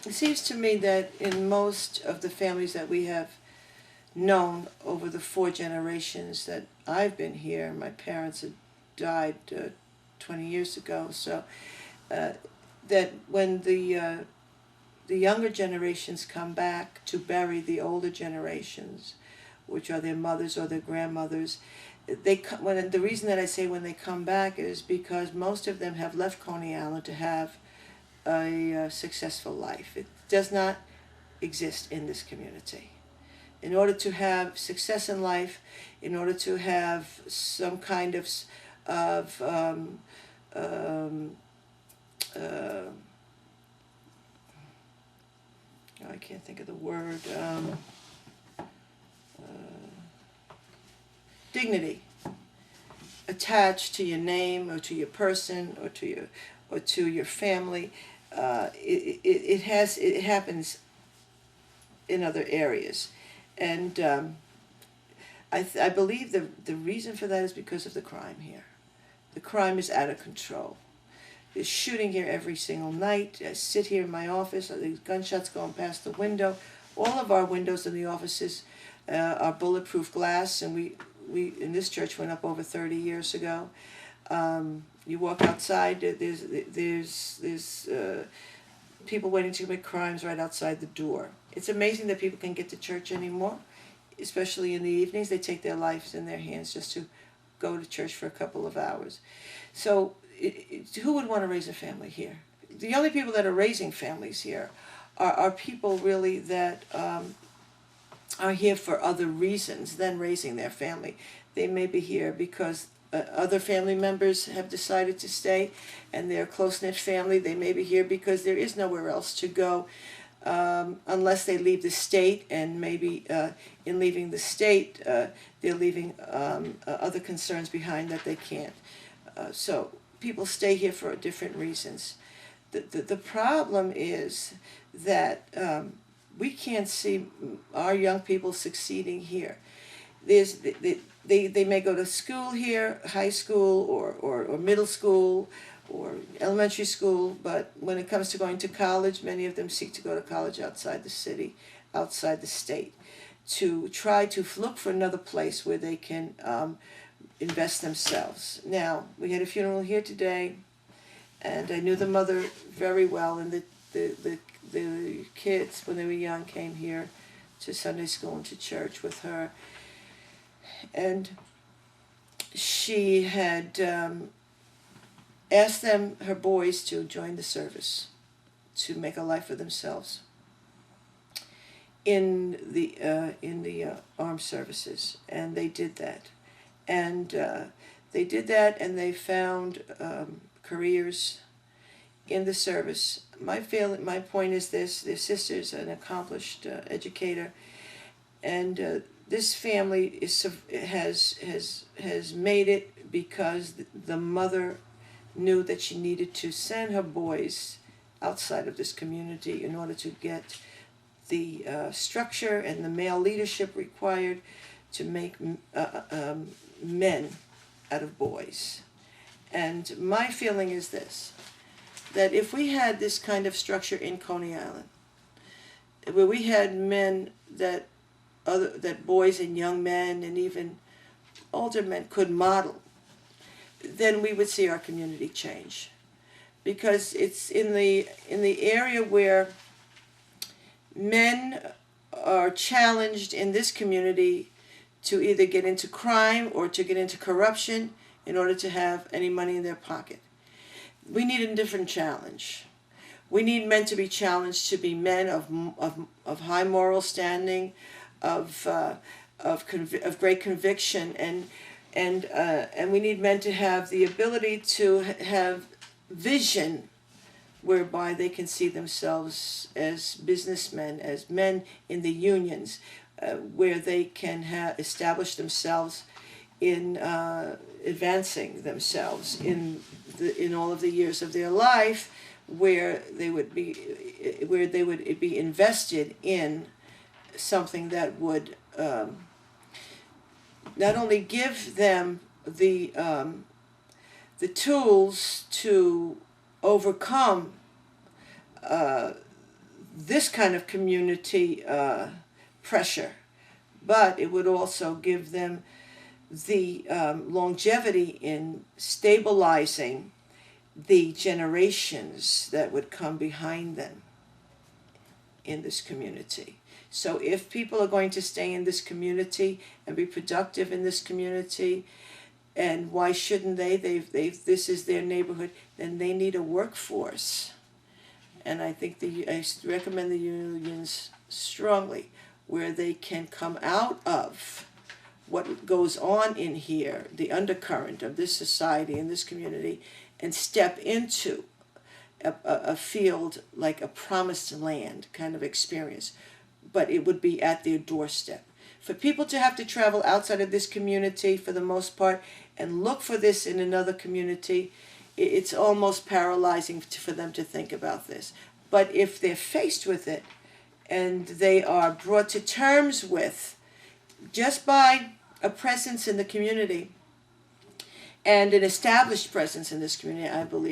It seems to me that in most of the families that we have known over the 4 generations that I've been here, my parents had died 20 years ago, so uh, that when the younger generations come back to bury the older generations, which are their mothers or their grandmothers, the reason that I say when they come back is because most of them have left Coney Island to have a successful life. It does not exist in this community. In order to have success in life, in order to have some kind of um, uh, I can't think of the word, dignity attached to your name or to your person or to your family, it happens in other areas, and I believe the reason for that is because of the crime here. The crime is out of control. There's shooting here every single night. I sit here in my office. There's gunshots going past the window. All of our windows in the offices are bulletproof glass, and we in this church went up over 30 years ago. You walk outside. There's people waiting to commit crimes right outside the door. It's amazing that people can get to church anymore, especially in the evenings. They take their lives in their hands just to go to church for a couple of hours. So who would want to raise a family here? The only people that are raising families here are people really that are here for other reasons than raising their family. They may be here because other family members have decided to stay and they're a close-knit family. They may be here because there is nowhere else to go unless they leave the state, and maybe in leaving the state they're leaving other concerns behind that they can't. So people stay here for different reasons. The problem is that we can't see our young people succeeding here. They may go to school here, high school or middle school or elementary school, but when it comes to going to college, many of them seek to go to college outside the city, outside the state, to try to look for another place where they can invest themselves. Now, we had a funeral here today, and I knew the mother very well, and the kids, when they were young, came here to Sunday school and to church with her, and she had asked them, her boys, to join the service, to make a life for themselves in the armed services, and they did that. And they did that, and they found careers in the service. My point is this: their sister's an accomplished educator, and this family has made it because the mother knew that she needed to send her boys outside of this community in order to get the structure and the male leadership required to make men out of boys. And my feeling is this, that if we had this kind of structure in Coney Island, where we had men that boys and young men and even older men could model, then we would see our community change. Because it's in the area where men are challenged in this community to either get into crime or to get into corruption in order to have any money in their pocket. We need a different challenge. We need men to be challenged to be men of high moral standing, of great conviction, and we need men to have the ability to have vision whereby they can see themselves as businessmen, as men in the unions, where they can establish themselves in advancing themselves in all of the years of their life, where they would be invested in something that would not only give them the tools to overcome this kind of community pressure, but it would also give them the longevity in stabilizing the generations that would come behind them in this community. So if people are going to stay in this community and be productive in this community, and why shouldn't they? This is their neighborhood. Then they need a workforce, and I think I recommend the unions strongly, where they can come out of what goes on in here, the undercurrent of this society and this community, and step into a field like a promised land kind of experience, but it would be at their doorstep. For people to have to travel outside of this community for the most part and look for this in another community, it's almost paralyzing for them to think about this. But if they're faced with it and they are brought to terms with, just by a presence in the community and an established presence in this community, I believe